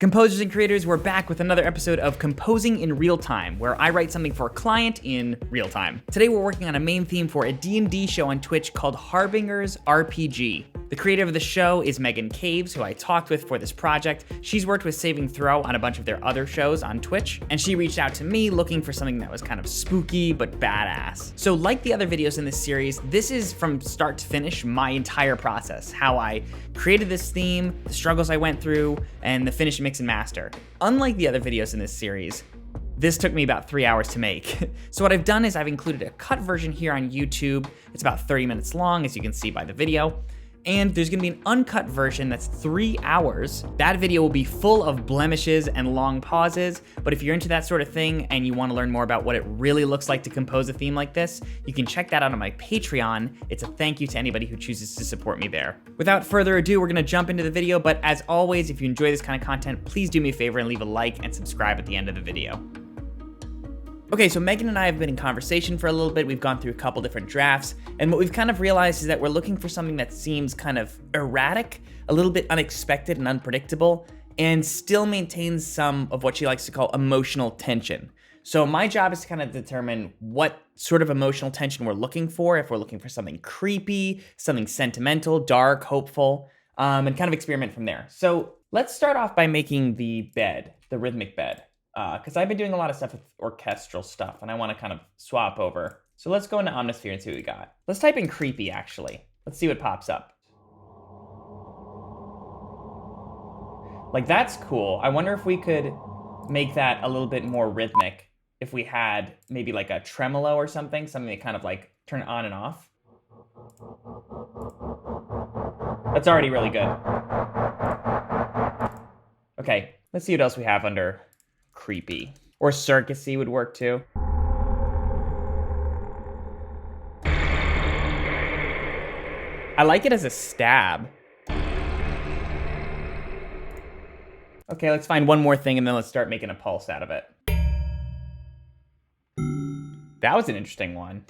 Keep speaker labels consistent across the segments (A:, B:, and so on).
A: Composers and creators, we're back with another episode of Composing in Real Time, where I write something for a client in real time. Today we're working on a main theme for a D&D show on Twitch called Harbinger's RPG. The creator of the show is Megan Caves, who I talked with for this project. She's worked with Saving Throw on a bunch of their other shows on Twitch, and she reached out to me looking for something that was kind of spooky but badass. So like the other videos in this series, this is from start to finish my entire process, how I created this theme, the struggles I went through, and the finished mix and master. Unlike the other videos in this series, this took me about 3 hours to make. So what I've done is I've included a cut version here on YouTube. It's about 30 minutes long, as you can see by the video. And there's gonna be an uncut version that's 3 hours. That video will be full of blemishes and long pauses, but if you're into that sort of thing and you wanna learn more about what it really looks like to compose a theme like this, you can check that out on my Patreon. It's a thank you to anybody who chooses to support me there. Without further ado, we're gonna jump into the video, but as always, if you enjoy this kind of content, please do me a favor and leave a like and subscribe at the end of the video. Okay, so Megan and I have been in conversation for a little bit. We've gone through a couple different drafts, and what we've kind of realized is that we're looking for something that seems kind of erratic, a little bit unexpected and unpredictable, and still maintains some of what she likes to call emotional tension. So my job is to kind of determine what sort of emotional tension we're looking for, if we're looking for something creepy, something sentimental, dark, hopeful, and kind of experiment from there. So let's start off by making the bed, the rhythmic bed. Because I've been doing a lot of stuff with orchestral stuff, and I want to kind of swap over. So let's go into Omnisphere and see what we got. Let's type in creepy, actually. Let's see what pops up. Like, that's cool. I wonder if we could make that a little bit more rhythmic if we had maybe like a tremolo or something that kind of like turn on and off. That's already really good. Okay, let's see what else we have under creepy. Or circusy would work too. I like it as a stab. Okay, let's find one more thing and then let's start making a pulse out of it. That was an interesting one.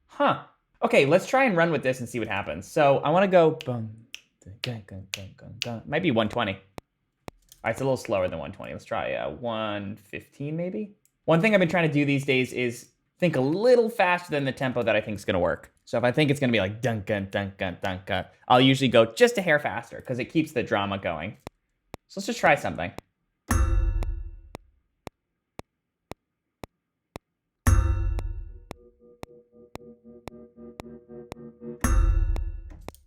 A: Huh. Okay, let's try and run with this and see what happens. So I want to go boom. Might be 120. All right, it's a little slower than 120. Let's try 115 maybe. One thing I've been trying to do these days is think a little faster than the tempo that I think is going to work. So if I think it's going to be like dun dun dun dun dun dun, I'll usually go just a hair faster because it keeps the drama going. So let's just try something.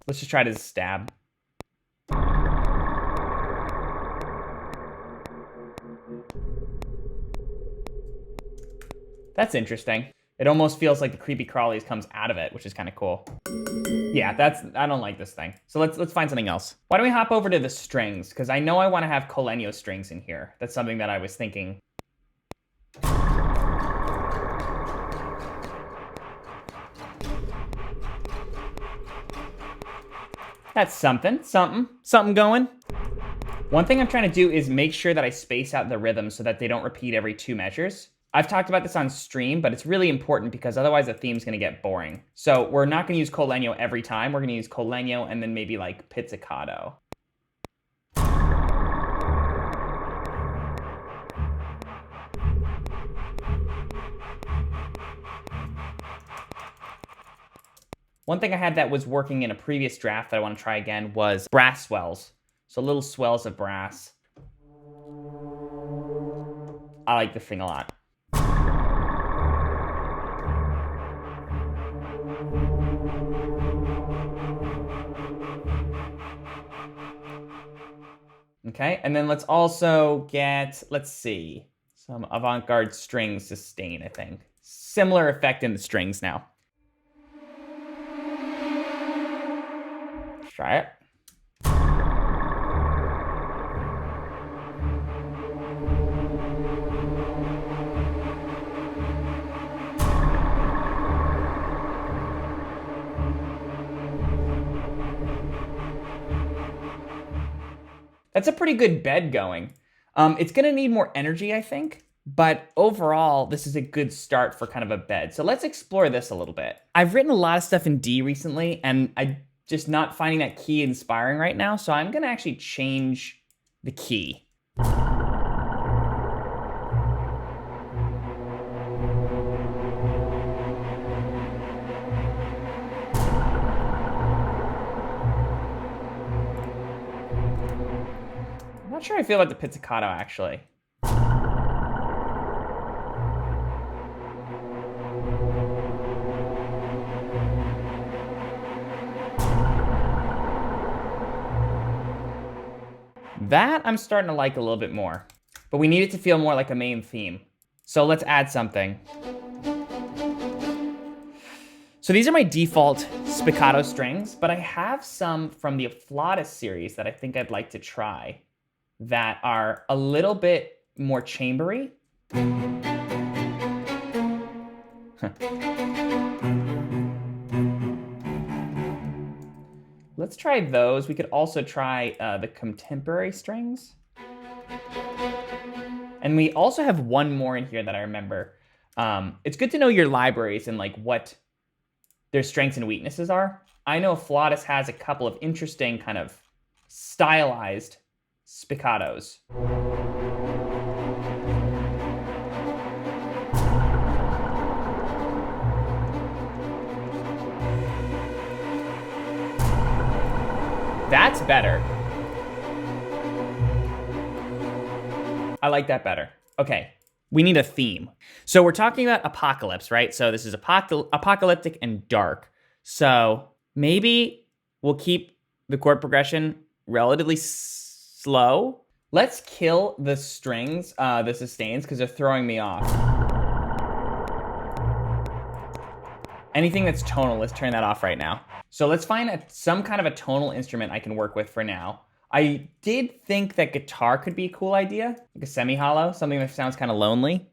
A: Let's just try it as a stab. That's interesting. It almost feels like the creepy crawlies comes out of it, which is kind of cool. Yeah, I don't like this thing. So let's find something else. Why don't we hop over to the strings? Because I know I want to have Colenio strings in here. That's something that I was thinking. That's something going. One thing I'm trying to do is make sure that I space out the rhythms so that they don't repeat every 2 measures. I've talked about this on stream, but it's really important because otherwise the theme's gonna get boring. So we're not gonna use Colenio every time. We're gonna use Colenio and then maybe like pizzicato. One thing I had that was working in a previous draft that I want to try again was brass swells. So little swells of brass. I like this thing a lot. Okay, and then let's also get, let's see, some avant-garde string sustain, I think. Similar effect in the strings now. Let's try it. That's a pretty good bed going. It's gonna need more energy, I think, but overall, this is a good start for kind of a bed. So let's explore this a little bit. I've written a lot of stuff in D recently, and I just not finding that key inspiring right now. So I'm gonna actually change the key. I'm not sure how I feel about the pizzicato, actually. That I'm starting to like a little bit more, but we need it to feel more like a main theme. So let's add something. So these are my default Spiccato strings, but I have some from the Afflatus series that I think I'd like to try that are a little bit more chambery. Let's try those. We could also try the contemporary strings. And we also have one more in here that I remember. It's good to know your libraries and like what their strengths and weaknesses are. I know Afflatus has a couple of interesting kind of stylized spiccatos. That's better. I like that better. Okay, we need a theme. So we're talking about apocalypse, right? So this is apocalyptic and dark. So maybe we'll keep the chord progression relatively slow. Let's kill the strings, the sustains, because they're throwing me off. Anything that's tonal, let's turn that off right now. So let's find some kind of a tonal instrument I can work with for now. I did think that guitar could be a cool idea, like a semi-hollow, something that sounds kind of lonely.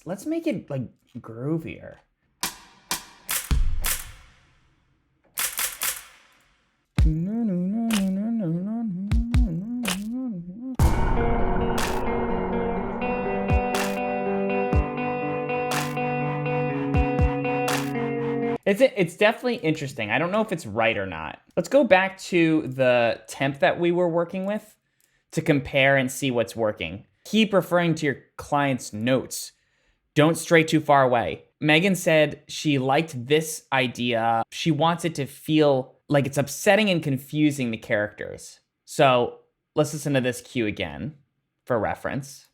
A: Let's make it like groovier. It's definitely interesting. I don't know if it's right or not. Let's go back to the temp that we were working with to compare and see what's working. Keep referring to your client's notes. Don't stray too far away. Megan said she liked this idea. She wants it to feel like it's upsetting and confusing the characters. So let's listen to this cue again for reference.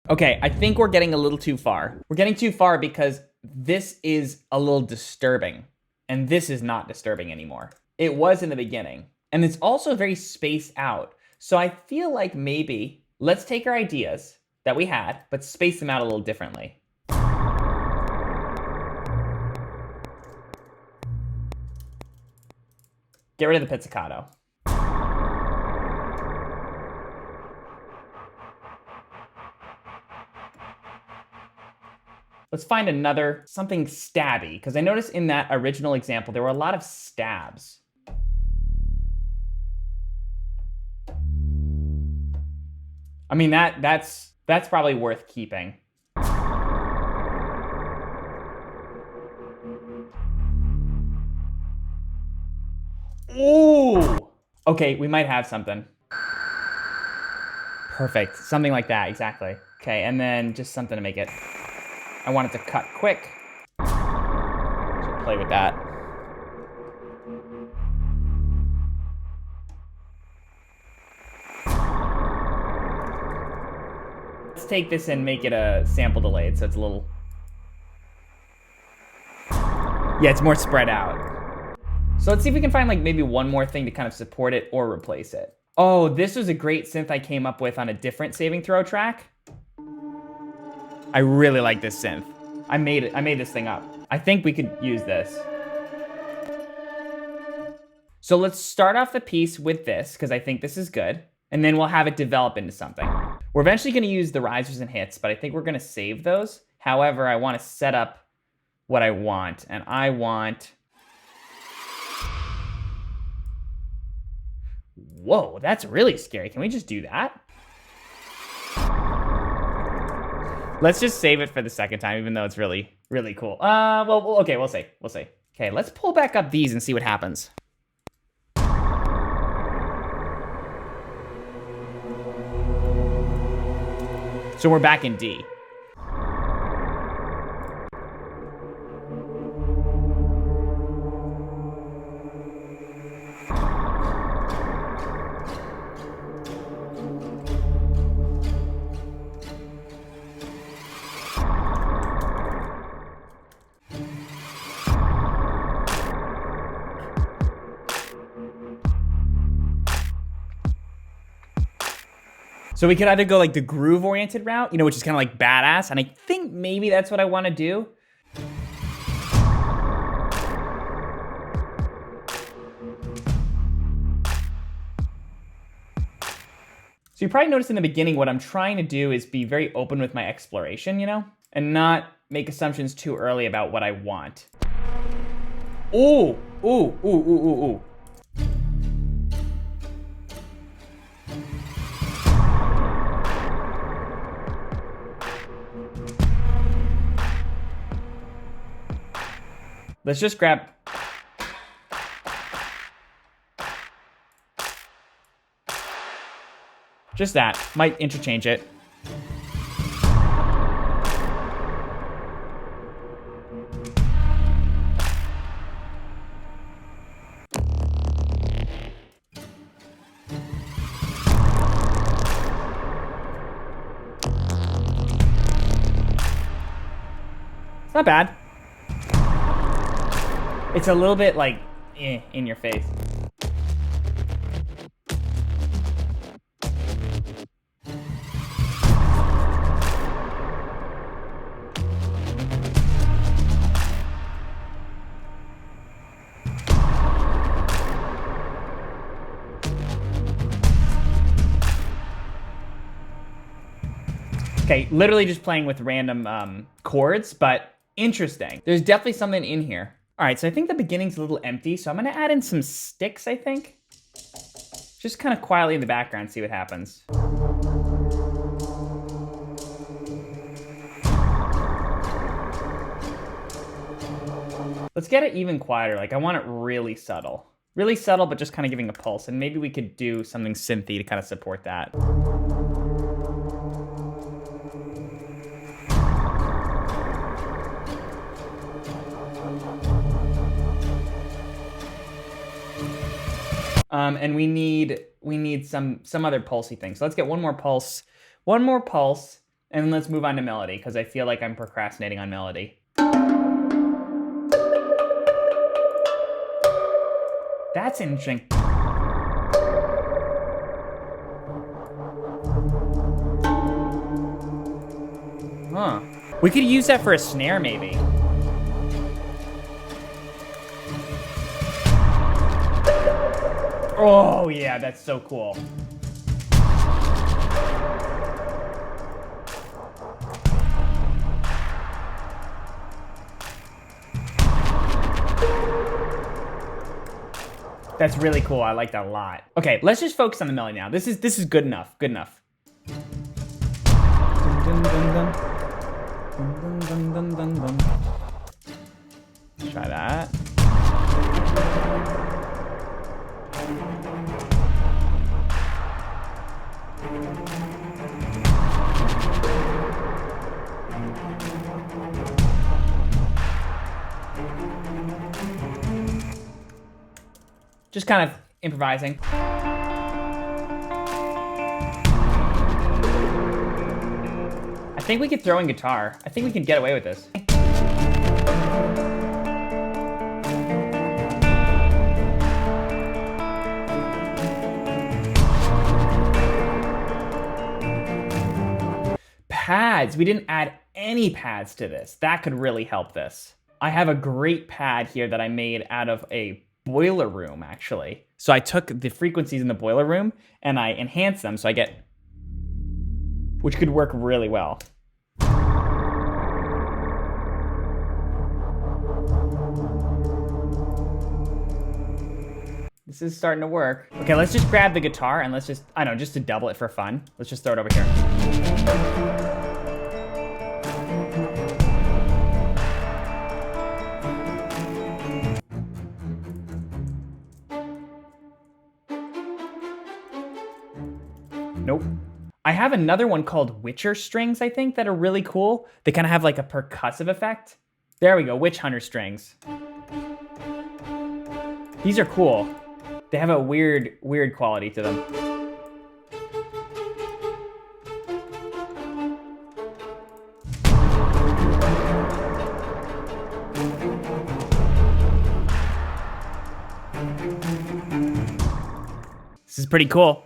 A: Okay, I think we're getting a little too far. We're getting too far because this is a little disturbing, and this is not disturbing anymore. It was in the beginning, and it's also very spaced out. So I feel like maybe let's take our ideas that we had, but space them out a little differently. Get rid of the pizzicato. Let's find another, something stabby, because I noticed in that original example, there were a lot of stabs. I mean, that's probably worth keeping. Ooh! Okay, we might have something. Perfect, something like that, exactly. Okay, and then just something to make it. I want it to cut quick. So play with that. Let's take this and make it a sample delayed, so it's a little... Yeah, it's more spread out. So let's see if we can find like maybe one more thing to kind of support it or replace it. Oh, this was a great synth I came up with on a different saving throw track. I really like this synth. I made this thing up. I think we could use this. So let's start off the piece with this, because I think this is good, and then we'll have it develop into something. We're eventually gonna use the risers and hits, but I think we're gonna save those. However, I wanna set up what I want. And I want... Whoa, that's really scary. Can we just do that? Let's just save it for the second time, even though it's really, really cool. Well, okay, we'll see. Okay, let's pull back up these and see what happens. So we're back in D. So we could either go like the groove-oriented route, you know, which is kind of like badass, and I think maybe that's what I want to do. So you probably noticed in the beginning what I'm trying to do is be very open with my exploration, you know, and not make assumptions too early about what I want. Ooh, ooh, ooh, ooh, ooh, ooh. Let's just grab... Just that. Might interchange it. It's not bad. It's a little bit like, in your face. Okay, literally just playing with random chords, but interesting. There's definitely something in here. All right, so I think the beginning's a little empty, so I'm gonna add in some sticks, I think. Just kind of quietly in the background, see what happens. Let's get it even quieter. Like, I want it really subtle. Really subtle, but just kind of giving a pulse. And maybe we could do something synthy to kind of support that. And we need some other pulsy things. So let's get one more pulse, and then let's move on to melody, because I feel like I'm procrastinating on melody. That's interesting. Huh. We could use that for a snare, maybe. Oh, yeah, that's so cool. That's really cool. I like that a lot. Okay, let's just focus on the melody now. This is good enough. Good enough. Try that. Just kind of improvising. I think we could throw in guitar. I think we can get away with this. Pads. We didn't add any pads to this. That could really help this. I have a great pad here that I made out of a boiler room, actually. So I took the frequencies in the boiler room and I enhanced them so I get, which could work really well. This is starting to work. Okay, let's just grab the guitar and let's just, I don't know, just to double it for fun. Let's just throw it over here. Nope. I have another one called Witcher Strings, I think, that are really cool. They kind of have like a percussive effect. There we go, Witch Hunter Strings. These are cool. They have a weird quality to them. This is pretty cool.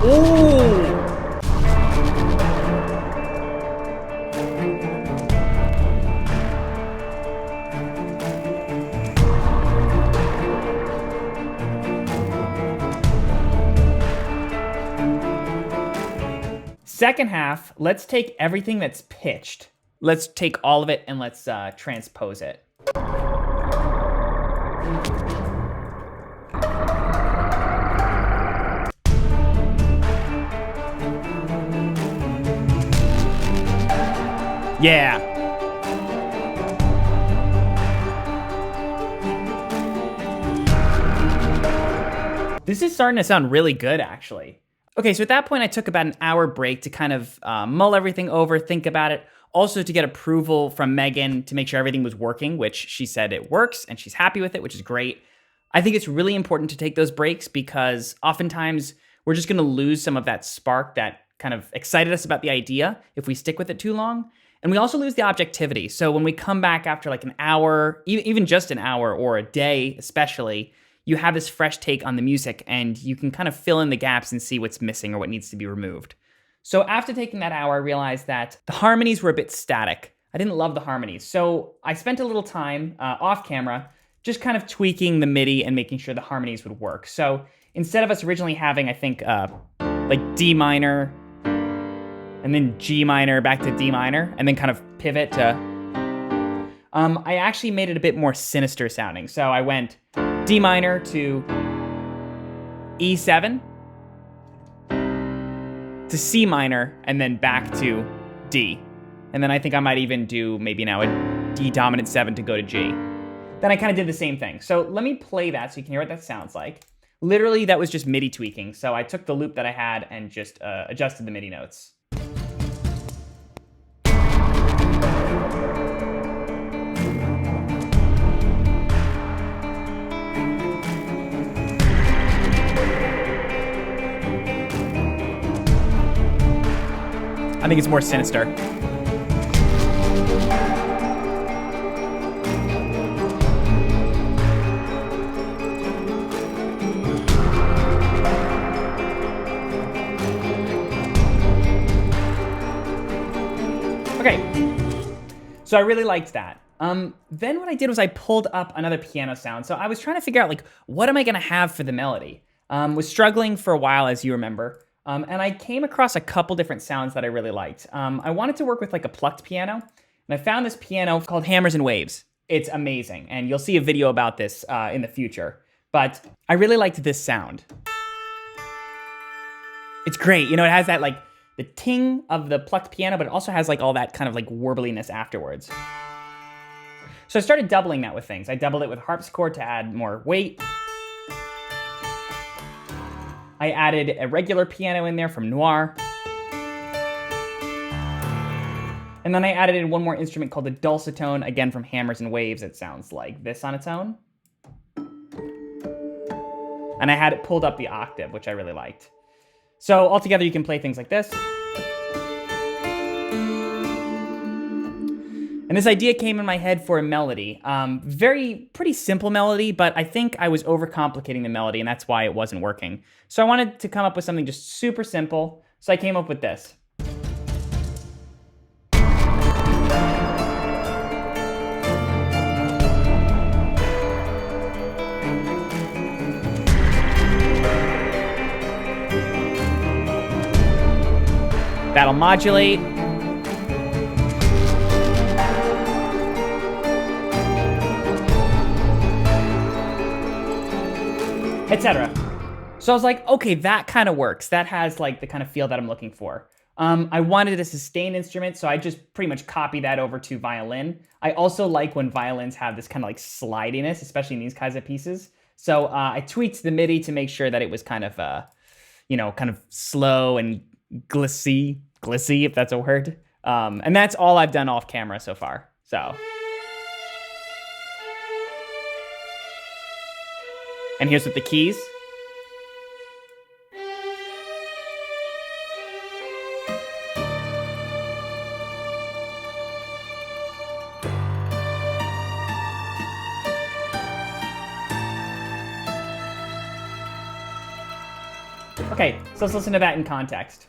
A: Ooh! Second half, let's take everything that's pitched. Let's take all of it and let's transpose it. Yeah. This is starting to sound really good, actually. Okay, so at that point, I took about an hour break to kind of mull everything over, think about it. Also to get approval from Megan to make sure everything was working, which she said it works and she's happy with it, which is great. I think it's really important to take those breaks because oftentimes we're just gonna lose some of that spark that kind of excited us about the idea if we stick with it too long. And we also lose the objectivity. So when we come back after like an hour, even just an hour or a day especially, you have this fresh take on the music and you can kind of fill in the gaps and see what's missing or what needs to be removed. So after taking that hour, I realized that the harmonies were a bit static. I didn't love the harmonies. So I spent a little time off camera just kind of tweaking the MIDI and making sure the harmonies would work. So instead of us originally having, I think, like D minor, and then G minor back to D minor, and then kind of pivot to... I actually made it a bit more sinister sounding. So I went D minor to E7, to C minor, and then back to D. And then I think I might even do maybe now a D dominant 7 to go to G. Then I kind of did the same thing. So let me play that so you can hear what that sounds like. Literally, that was just MIDI tweaking. So I took the loop that I had and just adjusted the MIDI notes. I think it's more sinister. Okay, so I really liked that. Then what I did was I pulled up another piano sound. So I was trying to figure out, like, what am I gonna have for the melody? Was struggling for a while, as you remember. And I came across a couple different sounds that I really liked. I wanted to work with like a plucked piano, and I found this piano called Hammers and Waves. It's amazing, and you'll see a video about this in the future. But I really liked this sound. It's great, you know, it has that like the ting of the plucked piano, but it also has like all that kind of like warbliness afterwards. So I started doubling that with things. I doubled it with harpsichord to add more weight. I added a regular piano in there from Noir. And then I added in one more instrument called the dulcitone, again from Hammers and Waves. It sounds like this on its own. And I had it pulled up the octave, which I really liked. So altogether, you can play things like this. And this idea came in my head for a melody. Pretty simple melody, but I think I was overcomplicating the melody, and that's why it wasn't working. So I wanted to come up with something just super simple, so I came up with this. That'll modulate. etc. So I was like, okay, that kind of works. That has like the kind of feel that I'm looking for. I wanted a sustained instrument, so I just pretty much copied that over to violin. I also like when violins have this kind of like slidiness, especially in these kinds of pieces. So I tweaked the MIDI to make sure that it was kind of, kind of slow and glissy, if that's a word. And that's all I've done off camera so far. So. And here's with the keys. Okay, so let's listen to that in context.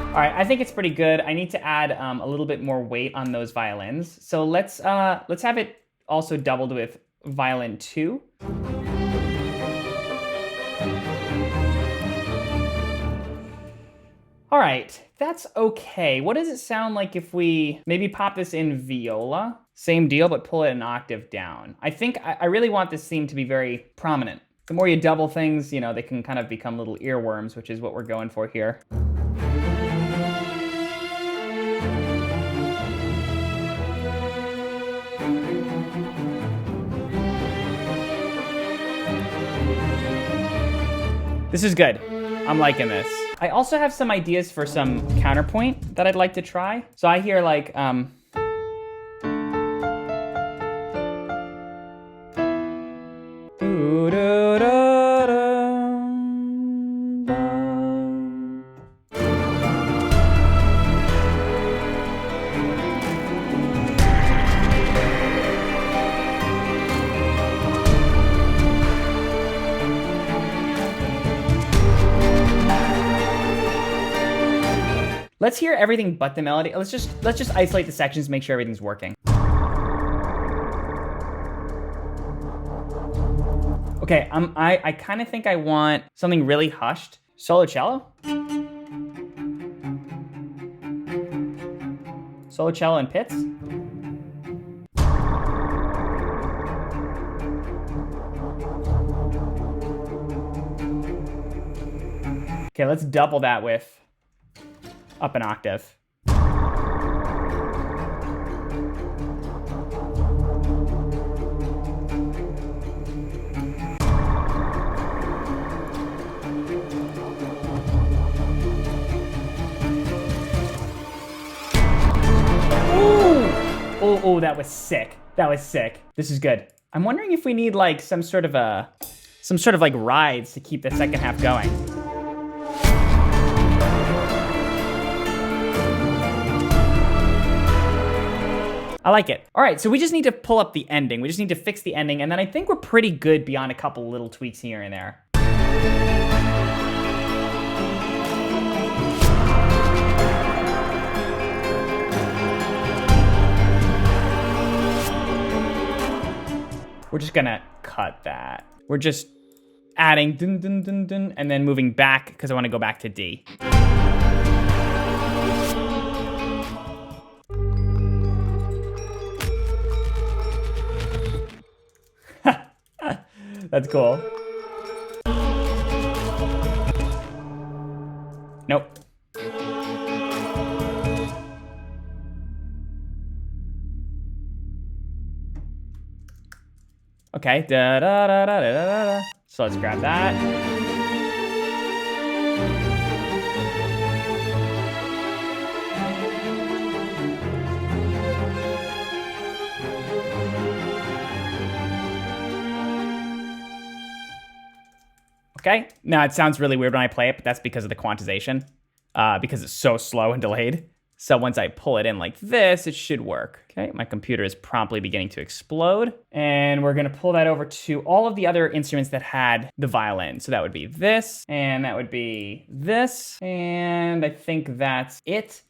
A: All right, I think it's pretty good. I need to add a little bit more weight on those violins. So let's have it also doubled with violin 2. All right, that's okay. What does it sound like if we maybe pop this in viola? Same deal, but pull it an octave down. I think I really want this theme to be very prominent. The more you double things, they can kind of become little earworms, which is what we're going for here. This is good. I'm liking this. I also have some ideas for some counterpoint that I'd like to try. So I hear like, let's hear everything but the melody. Let's just isolate the sections, make sure everything's working. Okay, I kind of think I want something really hushed. Solo cello? Solo cello and pits? Okay, let's double that with up an octave. Oh, that was sick. That was sick. This is good. I'm wondering if we need like some sort of like rides to keep the second half going. I like it. All right, so we just need to pull up the ending. We just need to fix the ending, and then I think we're pretty good beyond a couple little tweaks here and there. We're just gonna cut that. We're just adding dun dun dun dun, and then moving back because I want to go back to D. That's cool. Nope. Okay. Da, da, da, da, da, da. So let's grab that. Okay, now it sounds really weird when I play it, but that's because of the quantization, because it's so slow and delayed. So once I pull it in like this, it should work. Okay, my computer is promptly beginning to explode. And we're gonna pull that over to all of the other instruments that had the violin. So that would be this, and that would be this, and I think that's it.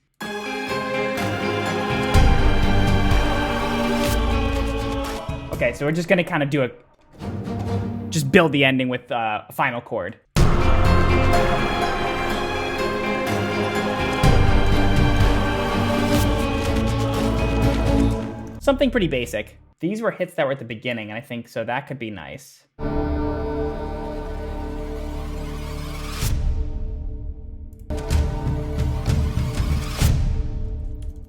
A: Okay, so we're just gonna kind of do just build the ending with a final chord. Something pretty basic. These were hits that were at the beginning, and I think so that could be nice.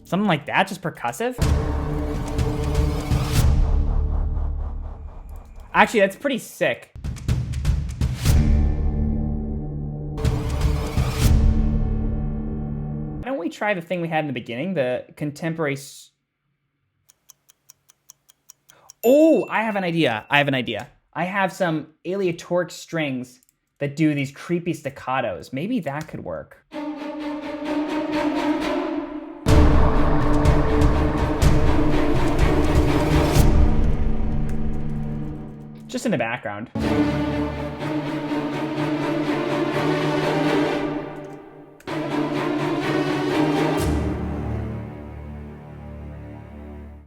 A: Something like that, just percussive. Actually, that's pretty sick. Why don't we try the thing we had in the beginning, the contemporary... Oh, I have an idea. I have some aleatoric strings that do these creepy staccatos. Maybe that could work. Just in the background.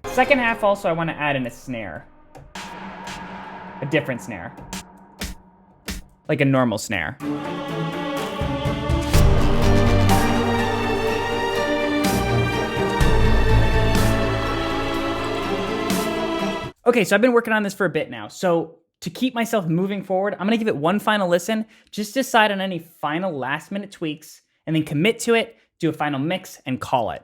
A: Second half also, I want to add in a snare. A different snare. Like a normal snare. Okay, so I've been working on this for a bit now. So to keep myself moving forward, I'm gonna give it one final listen, just decide on any final last minute tweaks, and then commit to it, do a final mix, and call it.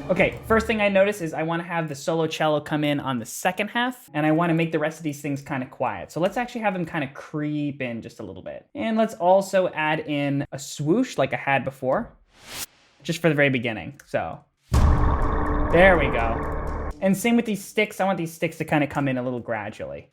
A: Okay, first thing I notice is I want to have the solo cello come in on the second half, and I want to make the rest of these things kind of quiet. So let's actually have them kind of creep in just a little bit. And let's also add in a swoosh like I had before, just for the very beginning. So there we go. And same with these sticks. I want these sticks to kind of come in a little gradually.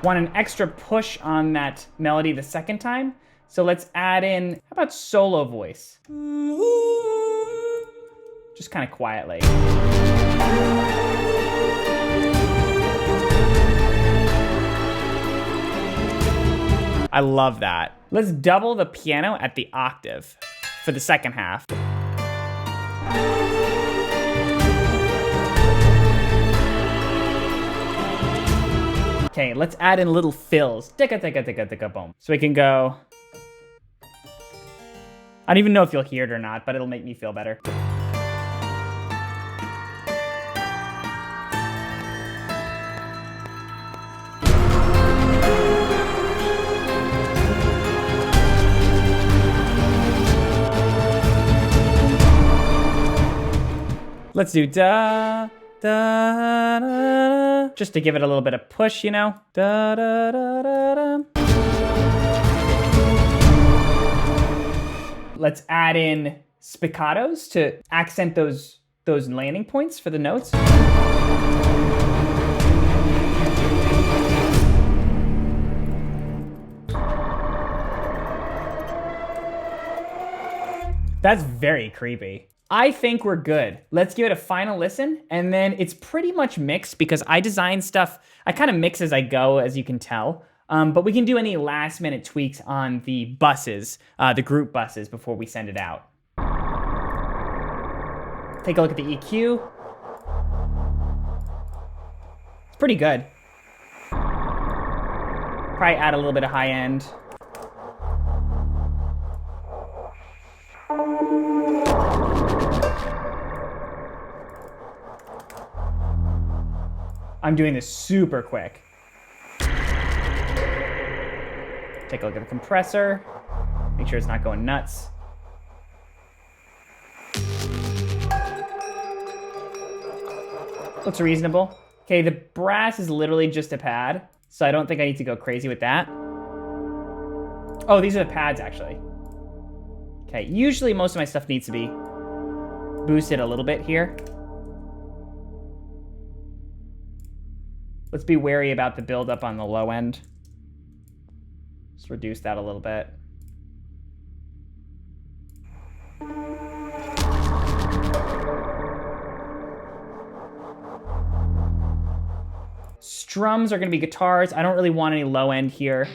A: Want an extra push on that melody the second time. So let's add in, how about solo voice? Just kind of quietly. I love that. Let's double the piano at the octave for the second half. Okay, let's add in little fills. Ticka, ticka, ticka, ticka, boom. So we can go... I don't even know if you'll hear it or not, but it'll make me feel better. Let's do da, da, da, da, just to give it a little bit of push, you know? Da, da, da, da, da. Let's add in spiccatos to accent those landing points for the notes. That's very creepy. I think we're good. Let's give it a final listen, and then it's pretty much mixed because I design stuff, I kind of mix as I go, as you can tell, but we can do any last minute tweaks on the buses, the group buses, before we send it out. Take a look at the EQ. It's pretty good. Probably add a little bit of high end. I'm doing this super quick. Take a look at the compressor. Make sure it's not going nuts. Looks reasonable. Okay, the brass is literally just a pad, so I don't think I need to go crazy with that. Oh, these are the pads, actually. Okay, usually most of my stuff needs to be boosted a little bit here. Let's be wary about the buildup on the low end. Just reduce that a little bit. Strums are going to be guitars. I don't really want any low end here.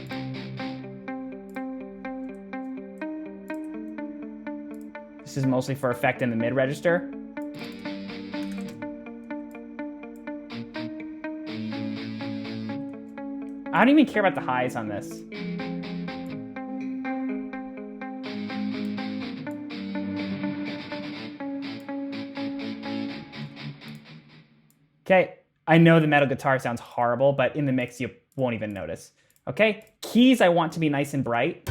A: This is mostly for effect in the mid register. I don't even care about the highs on this. Okay, I know the metal guitar sounds horrible, but in the mix you won't even notice. Okay, keys I want to be nice and bright.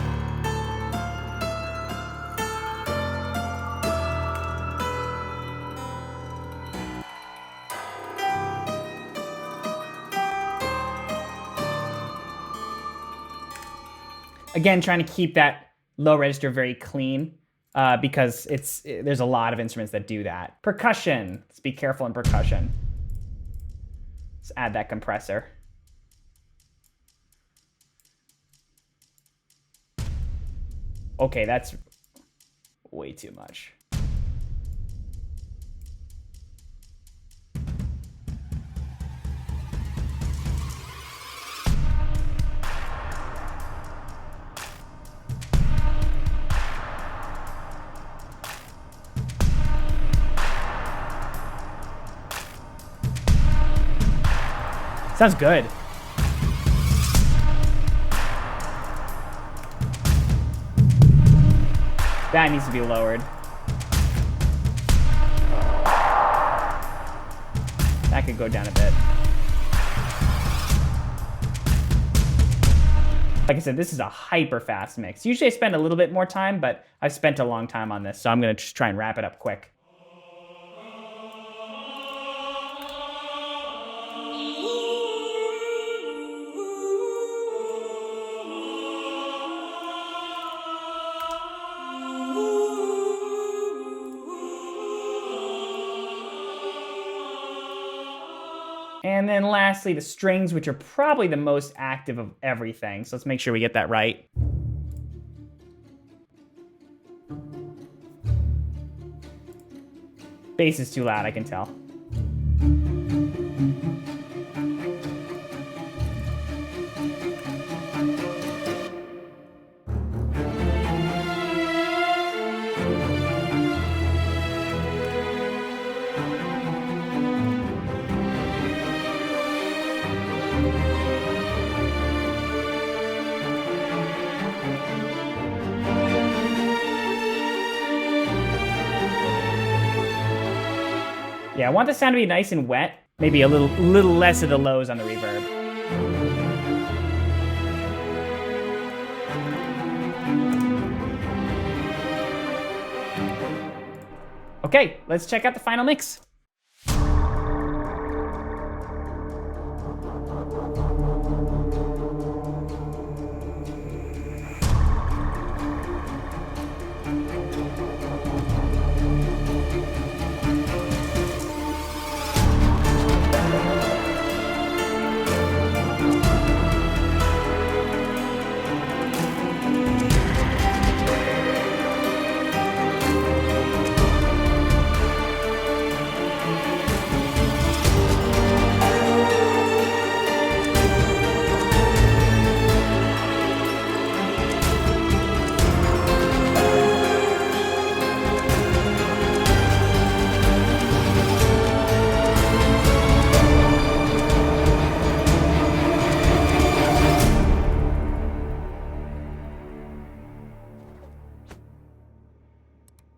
A: Again, trying to keep that low register very clean because there's a lot of instruments that do that. Percussion, let's be careful in percussion. Let's add that compressor. Okay, that's way too much. Sounds good. That needs to be lowered. That could go down a bit. Like I said, this is a hyper fast mix. Usually I spend a little bit more time, but I've spent a long time on this, so I'm gonna just try and wrap it up quick. And then lastly, the strings, which are probably the most active of everything. So let's make sure we get that right. Bass is too loud, I can tell. Yeah, I want the sound to be nice and wet. Maybe a little less of the lows on the reverb. Okay, let's check out the final mix.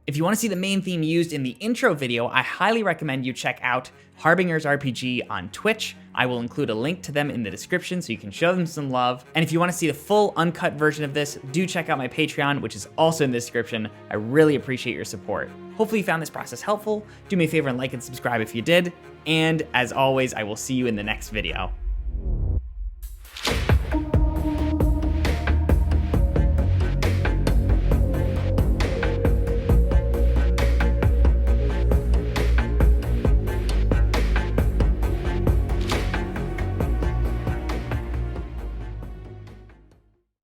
A: If you want to see the main theme used in the intro video, I highly recommend you check out Harbinger's RPG on Twitch. I will include a link to them in the description so you can show them some love. And if you want to see the full uncut version of this, do check out my Patreon, which is also in the description. I really appreciate your support. Hopefully you found this process helpful. Do me a favor and like and subscribe if you did. And as always, I will see you in the next video.